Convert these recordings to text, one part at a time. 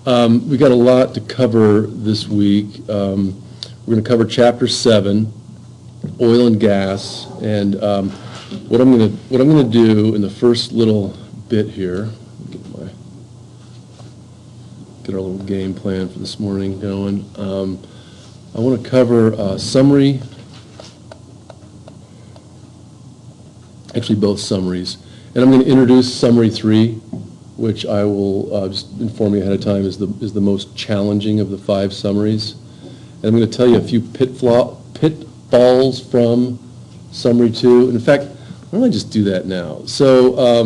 We got a lot to cover this week. We're going to cover Chapter 7, oil and gas, and what I'm going to do in the first little bit here. Get our little game plan for this morning going. I want to cover summary. Actually, both summaries, and I'm going to introduce summary 3, which I will just inform you ahead of time is the most challenging of the 5 summaries. And I'm going to tell you a few pitfalls from summary 2. And in fact, why don't I just do that now? So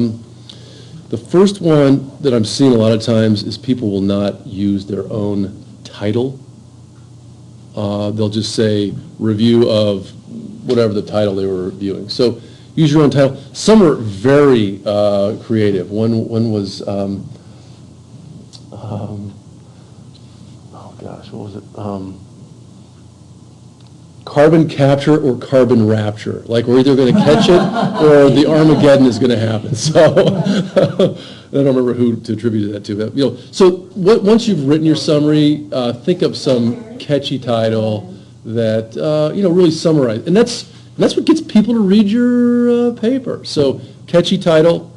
the first one that I'm seeing a lot of times is people will not use their own title. They'll just say review of whatever the title they were reviewing. So use your own title. Some are very creative. One was, oh gosh, what was it? Carbon capture or carbon rapture. Like we're either going to catch it or the Armageddon is going to happen. So I don't remember who to attribute that to. But, so once you've written your summary, think of some catchy title that really summarize. And that's what gets people to read your paper. So, catchy title.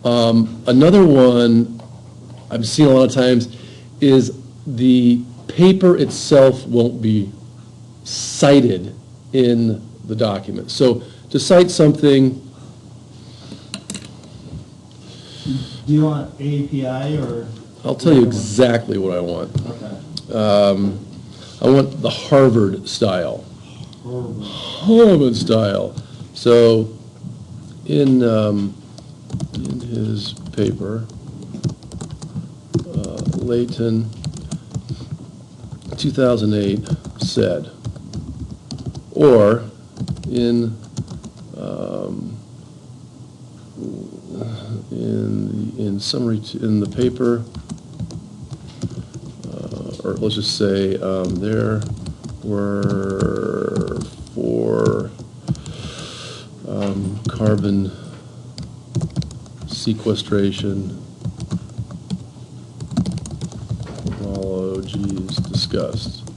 Another one I've seen a lot of times is the paper itself won't be cited in the document. So, to cite something. Do you want API or? I'll tell you exactly what I want. Okay. I want the Harvard style. Harvard style. So, in his paper, Layton, 2008, said, or in summary in the paper. Or let's just say there were 4 carbon sequestration technologies discussed.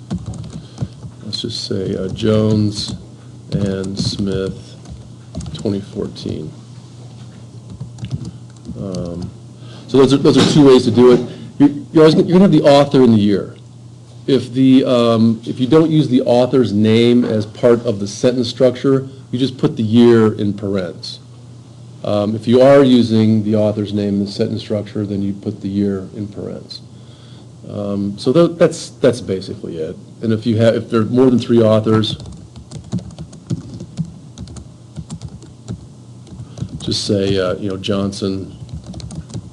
Let's just say Jones and Smith, 2014. So those are 2 ways to do it. You're going to have the author and the year. If you don't use the author's name as part of the sentence structure, you just put the year in parentheses. If you are using the author's name in the sentence structure, then you put the year in parentheses. So that's basically it. And if there are more than 3 authors, just say Johnson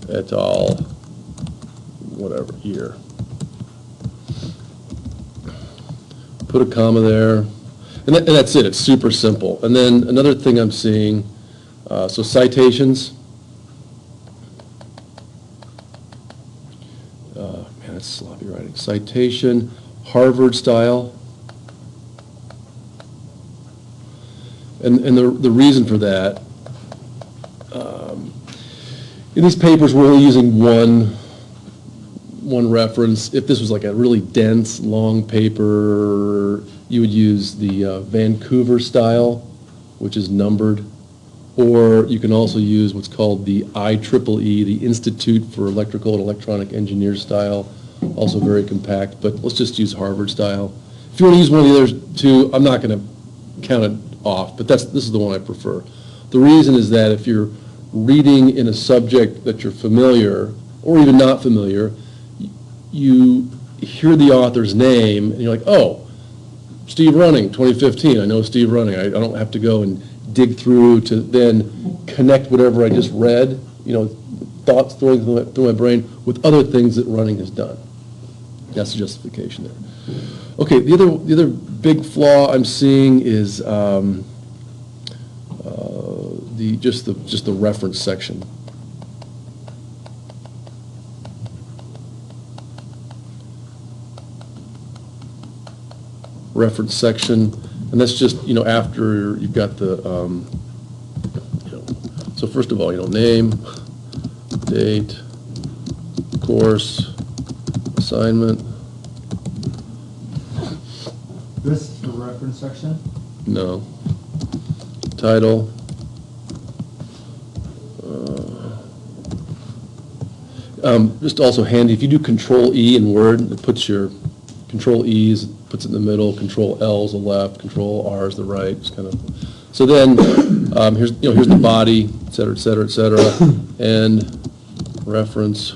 et al. Whatever year. Put a comma there, and that's it. It's super simple. And then another thing I'm seeing, so citations. Man, that's sloppy writing. Citation, Harvard style. And the reason for that, in these papers we're only using one reference. If this was like a really dense, long paper, you would use the Vancouver style, which is numbered, or you can also use what's called the IEEE, the Institute for Electrical and Electronic Engineers style, also very compact, but let's just use Harvard style. If you want to use one of the other 2, I'm not going to count it off, but this is the one I prefer. The reason is that if you're reading in a subject that you're familiar, or even not familiar, you hear the author's name, and you're like, oh, Steve Running, 2015. I know Steve Running. I don't have to go and dig through to then connect whatever I just read, thoughts throwing through my brain with other things that Running has done. That's the justification there. Okay, the other big flaw I'm seeing is just the reference section. Reference section, and that's just after you've got the so first of all name, date, course, assignment. This is the reference section? No. Title. Just also handy, if you do Control E in Word, it puts your Control E's, puts it in the middle, Control L's the left, Control R's the right, just kind of. So then, here's the body, et cetera, et cetera, et cetera, and reference.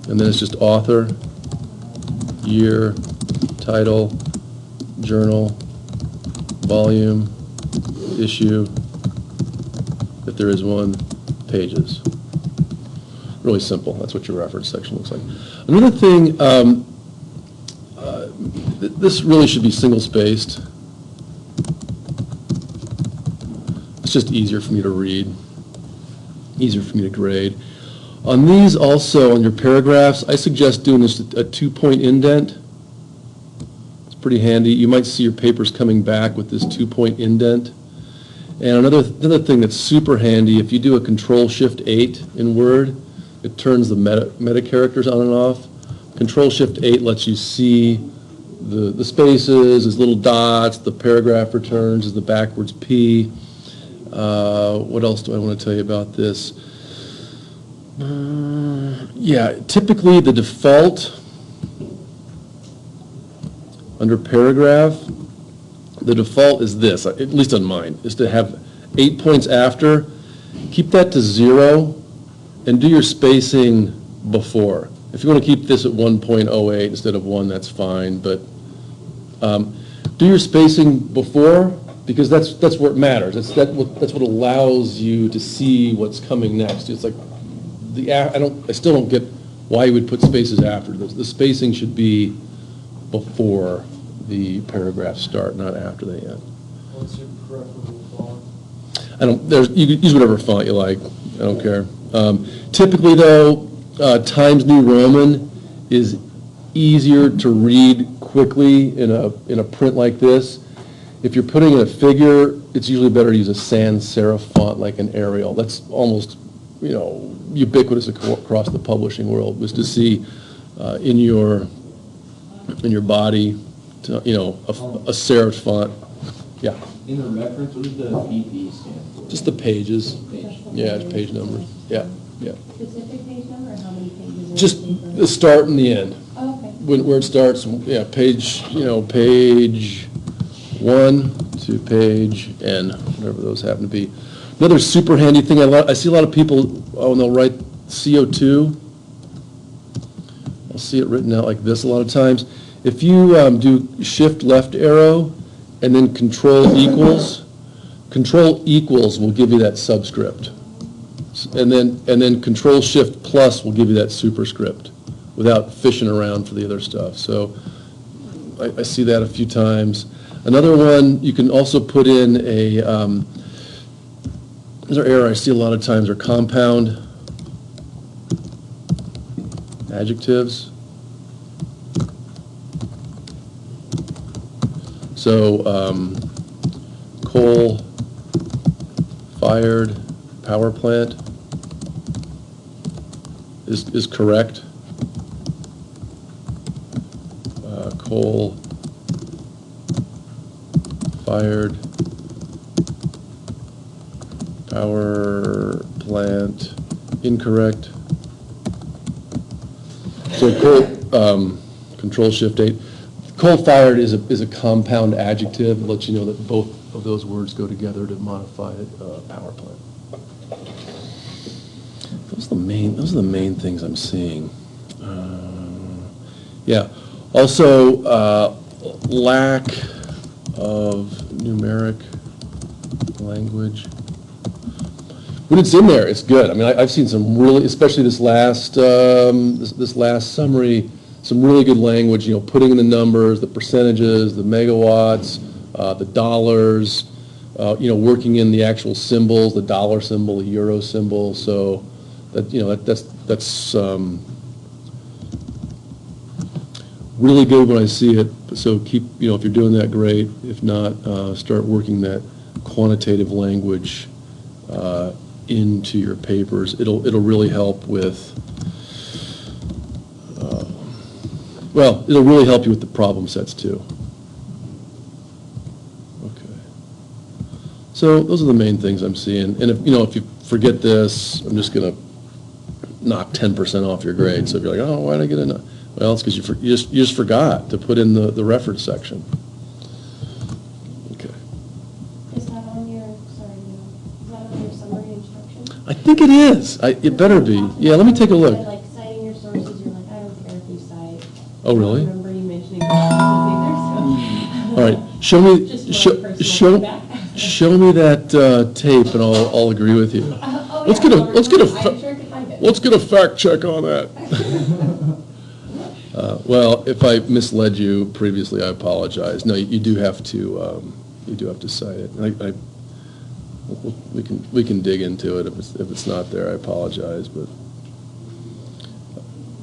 And then it's just author, year, title, journal, volume, issue, if there is one, pages. Really simple. That's what your reference section looks like. Another thing, this really should be single-spaced. It's just easier for me to read, easier for me to grade. On these also, on your paragraphs, I suggest doing this a 2-point indent. It's pretty handy. You might see your papers coming back with this 2-point indent. And another thing that's super handy, if you do a Control-Shift-8 in Word, it turns the meta characters on and off. Control-Shift-8 lets you see the spaces, as little dots, the paragraph returns as the backwards P. What else do I want to tell you about this? Yeah, typically the default under paragraph, the default is this, at least on mine, is to have 8 points after. Keep that to 0 and do your spacing before. If you want to keep this at 1.08 instead of 1, that's fine, but do your spacing before, because that's where it matters. That's what allows you to see what's coming next. It's like I still don't get why you would put spaces after. The spacing should be before the paragraphs start, not after they end. What's your preferable font? You can use whatever font you like. I don't care. Typically, though, Times New Roman is easier to read quickly in a print like this. If you're putting in a figure, it's usually better to use a sans serif font like an Arial. That's almost, ubiquitous across the publishing world, was to see in your body, a serif font. Yeah. In the reference, what does the PP stand for? Just the pages. Page. Yeah, it's page numbers. Yeah, yeah. Specific page number, or how many pages? Just the start and the end. Oh, okay. Where it starts, yeah, page 1 to page N, whatever those happen to be. Another super handy thing, I see a lot of people, when they'll write CO2, I'll see it written out like this a lot of times. If you do shift left arrow and then control equals will give you that subscript. And then control shift plus will give you that superscript without fishing around for the other stuff. So I see that a few times. Another one, you can also put in another error I see a lot of times are compound adjectives. So coal-fired power plant is correct. Coal-fired power plant incorrect. So Control-Shift-8. Coal-fired is a compound adjective. It lets you know that both of those words go together to modify power plant. Those are the main things I'm seeing. Yeah. Also, lack of numeric language. When it's in there, it's good. I mean, I've seen some really, especially this last this last summary, some really good language. Putting in the numbers, the percentages, the megawatts, the dollars. Working in the actual symbols, the dollar symbol, the euro symbol. So that's really good when I see it. So keep, if you're doing that, great. If not, start working that quantitative language into your papers. It'll really help with, well, it'll really help you with the problem sets too. Okay. So those are the main things I'm seeing. And if you forget this, I'm just going to knock 10% off your grade. So if you're like, oh, why did I get a 9? Well, it's because you just forgot to put in the reference section. Okay. Is that on your, sorry, is that on your summary instruction? I think it is. It better be. Yeah, let me take a look. Like citing your sources, you're like, I don't care if you cite. Oh, really? I don't remember you mentioning sources either, so. All right. Show me. Just my personal feedback. Show me that tape, and I'll agree with you. Oh, Let's yeah, get a I'm let's get a sure I could find it. let's get a fact check on that. Well, if I misled you previously, I apologize. No, you do have to cite it. We can dig into it if it's not there. I apologize, but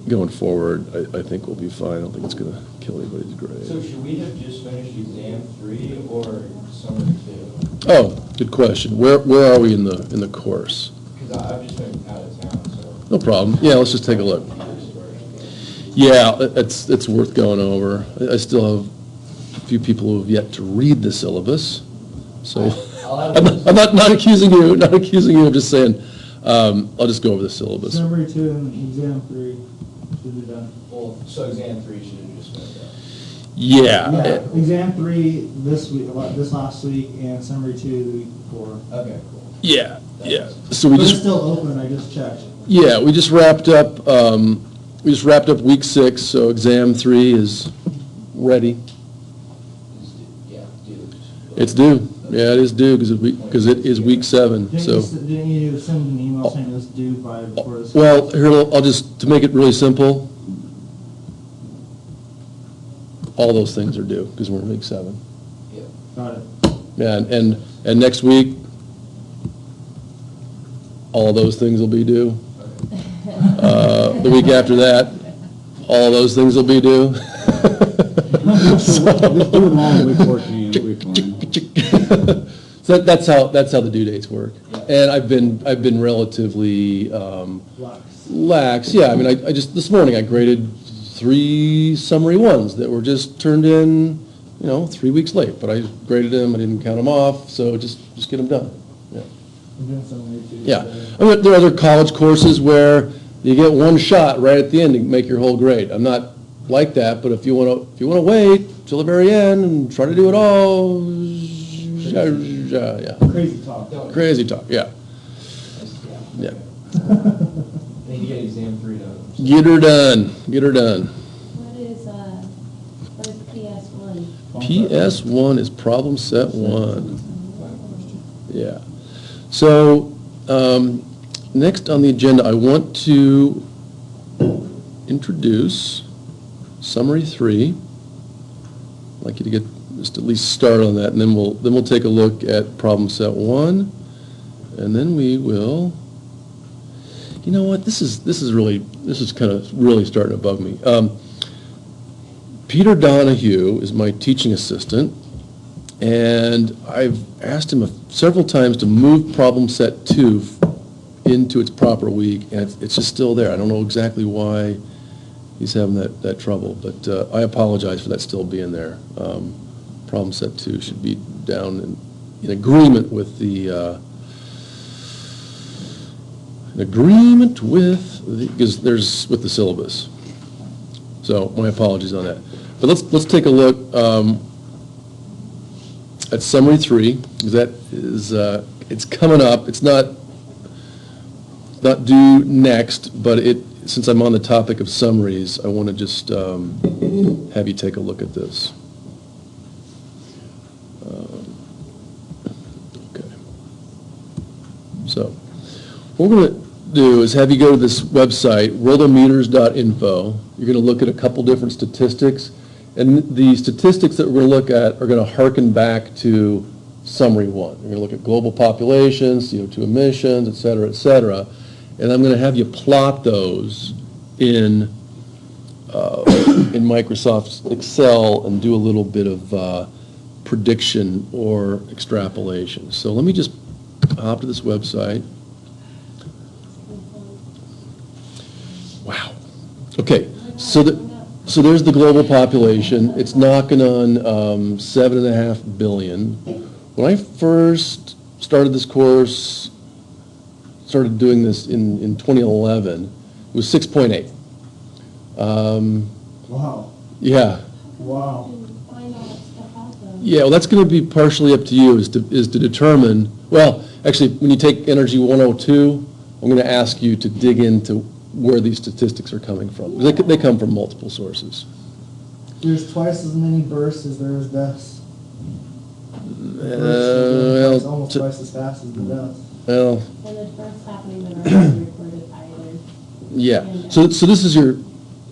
going forward, I think we'll be fine. I don't think it's going to kill anybody's grade. So should we have just finished exam 3 or summary 2? Oh, good question. Where are we in the course? Because I've just been out of town, so. No problem. Yeah, let's just take a look. Yeah, it's worth going over. I still have a few people who have yet to read the syllabus, so I'm not accusing you. Not accusing you. I'm just saying I'll just go over the syllabus. Summary 2 and exam 3 should be done. Well, so exam 3 should have just been done. Yeah. Exam 3 this week, this last week, and summary 2 the week before. Okay, cool. Yeah. So we But it's just still open, I just checked. we just wrapped up. We just wrapped up week 6, so exam 3 is ready. Yeah, due. It's due. Yeah, it is due because it is week 7. So. Didn't you send an email saying it was due by before this? Well, here, I'll just, to make it really simple, all those things are due, because we're in week 7. Yeah. Got it. Yeah, and next week, all those things will be due. The week after that, all those things will be due. Just do them all in week 14, it'll be fine. So that's how the due dates work. And I've been relatively lax. Yeah, I mean, I just, this morning I graded 3 summary 1s that were just turned in, 3 weeks late, but I graded them, I didn't count them off, so just get them done. Yeah. I'm doing summary 2 Yeah. today. I mean, there are other college courses where you get one shot right at the end to make your whole grade. I'm not like that, but if you want to wait till the very end and try to do it all, yeah. Crazy talk. Crazy talk, yeah. Yeah. I need to get exam 3 done. Get her done. Get her done. What is PS1? PS1 is problem set 1. Yeah. So, next on the agenda, I want to introduce summary 3. I'd like you to get just at least start on that, and then we'll take a look at problem set 1, and then we will. You know what? This is kind of really starting to bug me. Peter Donahue is my teaching assistant, and I've asked him several times to move problem set 2 into its proper week, and it's just still there. I don't know exactly why he's having that trouble, but I apologize for that still being there. Problem set 2 should be down in agreement with the because there's with the syllabus. So my apologies on that. But let's take a look at summary 3, because that is it's coming up. It's not due next, but since I'm on the topic of summaries, I want to just have you take a look at this. Okay. So what we're going to do is have you go to this website, worldometers.info. You're going to look at a couple different statistics, and the statistics that we're going to look at are going to harken back to summary 1. We're going to look at global population, CO2 emissions, et cetera, and I'm going to have you plot those in Microsoft Excel and do a little bit of prediction or extrapolation. So let me just hop to this website. Wow. Okay, so there's the global population. It's knocking on 7.5 billion. When I first started this course, started doing this in 2011, it was 6.8. Wow. Yeah. Wow. Find all that stuff out though. Yeah, well, that's going to be partially up to you is to determine, well, actually, when you take Energy 102, I'm going to ask you to dig into where these statistics are coming from. They come from multiple sources. There's twice as many births as there is deaths. Well, Almost twice as fast as the deaths. well, And the births happening that aren't recorded either. yeah. So this is your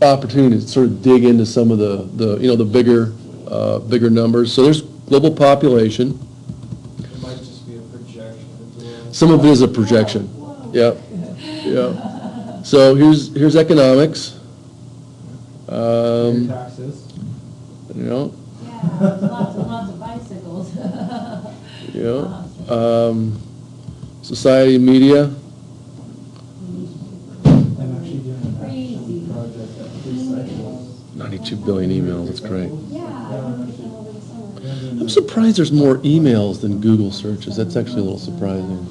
opportunity to sort of dig into some of the bigger numbers. So there's global population. It might just be a projection as well. Some of it is a projection. Yep. Yeah. So here's economics. Your taxes. You know, Yeah, lots and lots of bicycles. you know, society and media. I'm actually doing Crazy. a project at 3 cycles. 92 billion emails. That's great. Yeah, I worked with them over the summer. I'm surprised there's more emails than Google searches. That's actually a little surprising.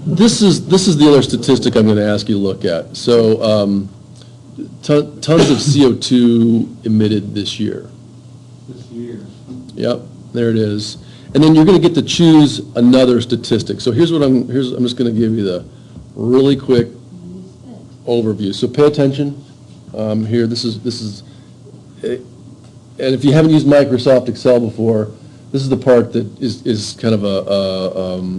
This is the other statistic I'm going to ask you to look at. So tons of CO2 emitted this year. This year. Yep, there it is. And then you're going to get to choose another statistic. So here's I'm just going to give you the really quick overview. So pay attention here. This is, and if you haven't used Microsoft Excel before, this is the part that is kind of a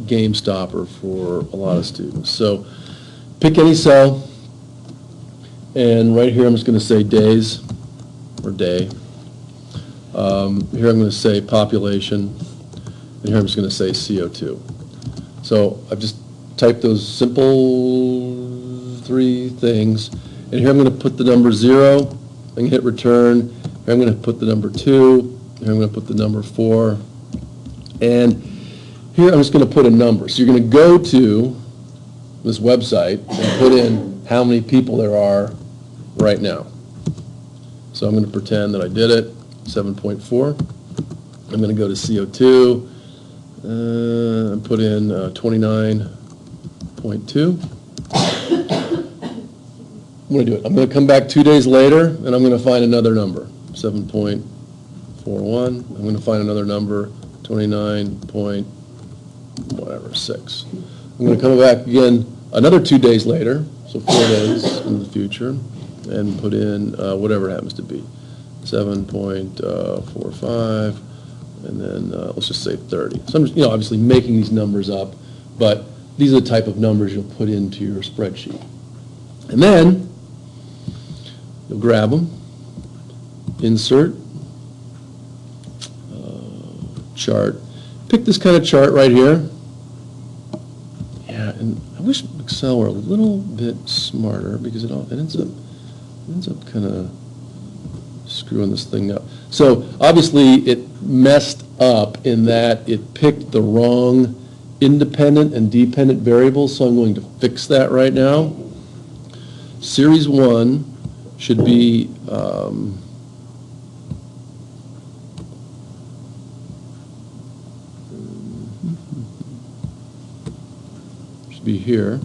game stopper for a lot of students. So pick any cell, and right here I'm just going to say days or day. Here I'm going to say population, and here I'm just going to say CO2. So I've just typed those simple 3 things, and here I'm going to put the number 0, I can hit return, here I'm going to put the number 2, here I'm going to put the number 4, and here I'm just going to put a number. So you're going to go to this website and put in how many people there are right now. So I'm going to pretend that I did it, 7.4. I'm going to go to CO2 and put in 29.2. I'm going to do it. I'm going to come back 2 days later, and I'm going to find another number, 7.41. I'm going to find another number, 29.6. I'm going to come back again another 2 days later, so 4 days in the future, and put in whatever it happens to be, 7.45, and then let's just say 30. So I'm just, obviously making these numbers up, but these are the type of numbers you'll put into your spreadsheet. And then you'll grab them, insert, chart. Pick this kind of chart right here. Yeah, and I wish Excel were a little bit smarter because it ends up kind of screwing this thing up. So obviously it messed up in that it picked the wrong independent and dependent variables, so I'm going to fix that right now. Series 1 should be here.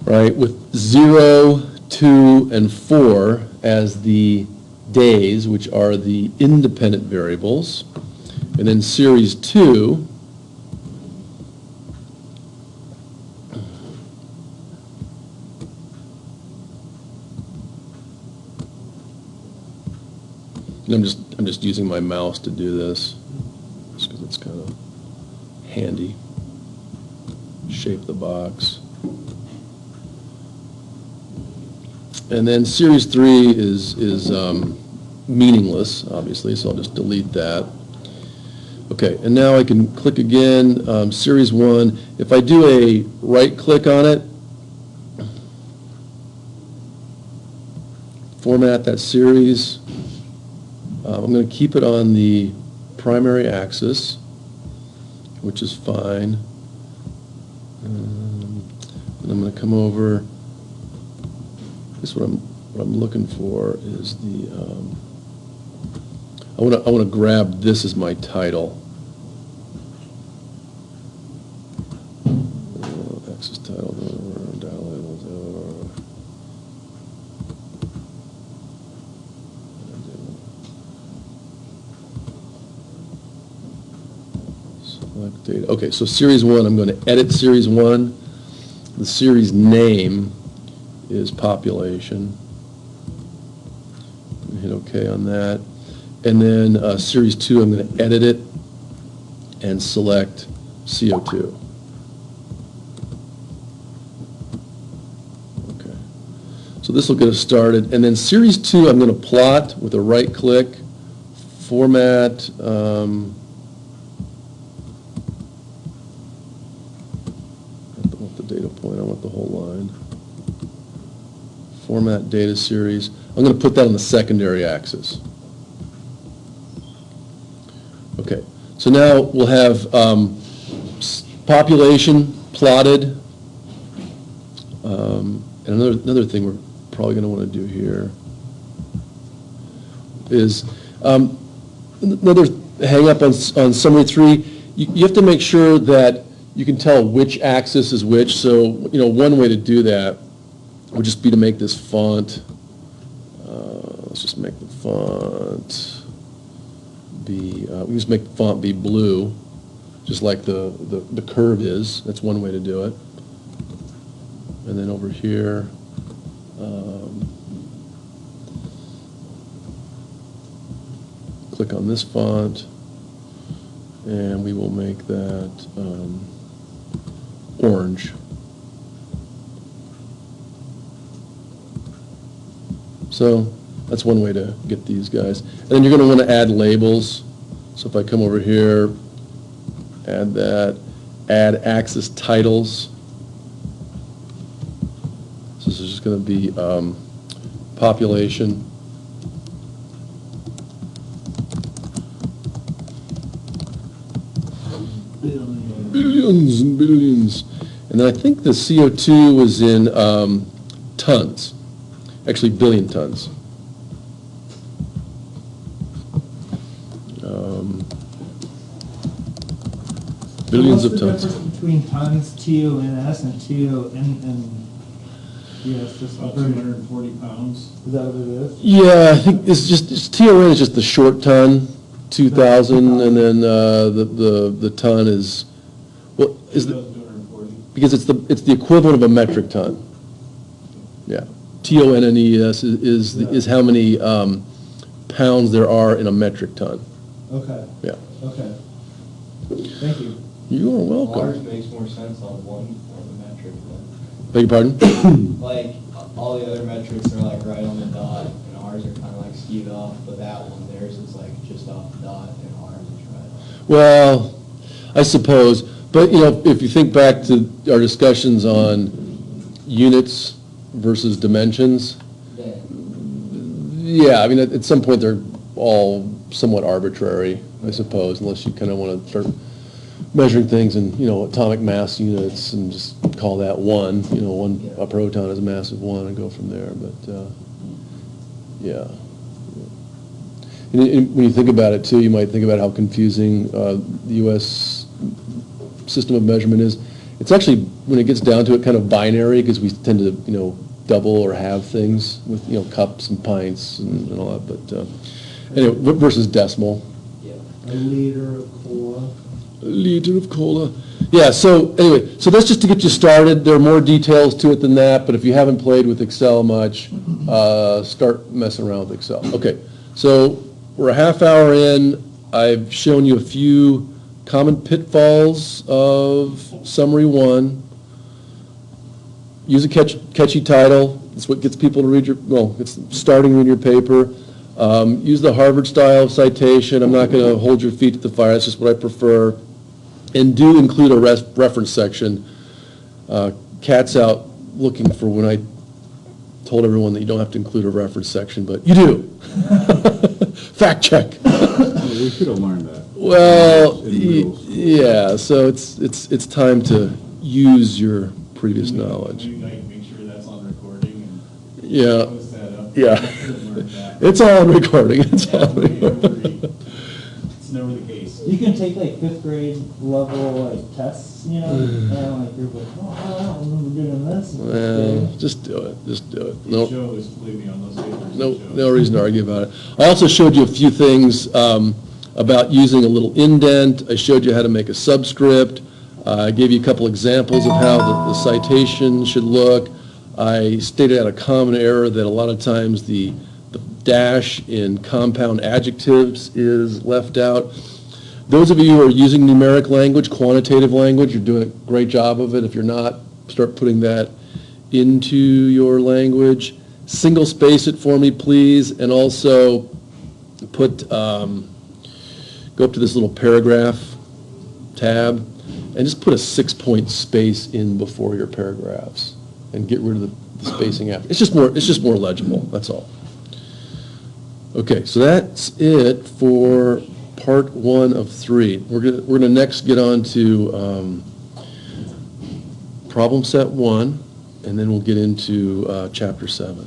Right, with 0, 2, and 4 as the days, which are the independent variables. And then series 2 I'm just using my mouse to do this, just because it's kind of handy. Shape the box. And then series 3 is meaningless, obviously, so I'll just delete that. Okay, and now I can click again, Series 1. If I do a right-click on it, format that series, I'm going to keep it on the primary axis, which is fine. And I'm going to come over. This is what I'm looking for is the. I want to grab this as my title. Axis title. Select data. Okay, so Series 1, I'm going to edit Series 1. The series name is population. Hit OK on that. And then Series 2, I'm going to edit it and select CO2. Okay. So this will get us started. And then Series 2, I'm going to plot with a right click, format. I don't want the data point, I want the whole line. Format data series. I'm going to put that on the secondary axis. Okay, so now we'll have population plotted. And another thing we're probably going to want to do here is another hang up on summary 3. You have to make sure that you can tell which axis is which. So, one way to do that would just be to make this font. Let's just make the font be, we just make the font be blue, just like the curve is. That's one way to do it. And then over here, click on this font, and we will make that orange. So that's one way to get these guys. And then you're going to want to add labels. So if I come over here, add that, add axis titles. So this is just going to be population. Billions and billions. And then I think the CO2 was in tons. Actually, billion tons. Billions of tons. What's the difference between tons, TONS, and yes, just About 240 pounds. Is that what it is? Yeah, I think it's TON is just the short ton, 2,000, and then the ton is, well, is the, 240. because it's the equivalent of a metric ton. Yeah, TONNES is how many pounds there are in a metric ton. Okay. Yeah. Okay. Thank you. You are Ours welcome. makes more sense on one form of metric than, Beg your pardon? like, all the other metrics are like right on the dot, and ours are kind of like skewed off, but that one, theirs is like just off the dot, and ours is right on. Well, I suppose, but if you think back to our discussions on units versus dimensions, Then, yeah, I mean, at some point they're all somewhat arbitrary, I suppose, unless you kind of want to start measuring things in, atomic mass units and just call that one, a proton is a mass of 1 and go from there, but, yeah. And when you think about it, too, you might think about how confusing the U.S. system of measurement is. It's actually, when it gets down to it, kind of binary, because we tend to, double or have things with, cups and pints and all that, but anyway, versus decimal. yeah. A liter of cola. A liter of cola. Yeah, so anyway, so that's just to get you started. There are more details to it than that, but if you haven't played with Excel much, start messing around with Excel. Okay, so we're a half hour in. I've shown you a few common pitfalls of Summary 1. Use a catchy title. It's what gets people to read it's starting to read your paper. Use the Harvard style of citation. I'm not going to hold your feet to the fire. That's just what I prefer. And do include a reference section. Cat's out looking for when I told everyone that you don't have to include a reference section, but you do. Fact check. Well, we should have learned that. Well, In middle school. yeah, so it's time to use your previous knowledge. You like make sure that's on recording and Yeah, post that up. yeah. I should have learned that. It's all on recording, it's all on Yeah, recording. It's never the case. You can take like 5th grade level like tests, you know, and like you're like, oh, I don't remember doing this. Well, just do it, just do it. It No, shows, believe me, on those papers. no, it shows. no reason to argue about it. I also showed you a few things about using a little indent. I showed you how to make a subscript. I gave you a couple examples of how the citation should look. I stated out a common error that a lot of times the dash in compound adjectives is left out. Those of you who are using numeric language, quantitative language, you're doing a great job of it. If you're not, start putting that into your language. Single space it for me, please, and also put, go up to this little paragraph tab, and just put a 6-point space in before your paragraphs, and get rid of the spacing after. It's just more legible, that's all. Okay, so that's it for part 1 of 3. We're gonna next get on to problem set 1, and then we'll get into chapter 7.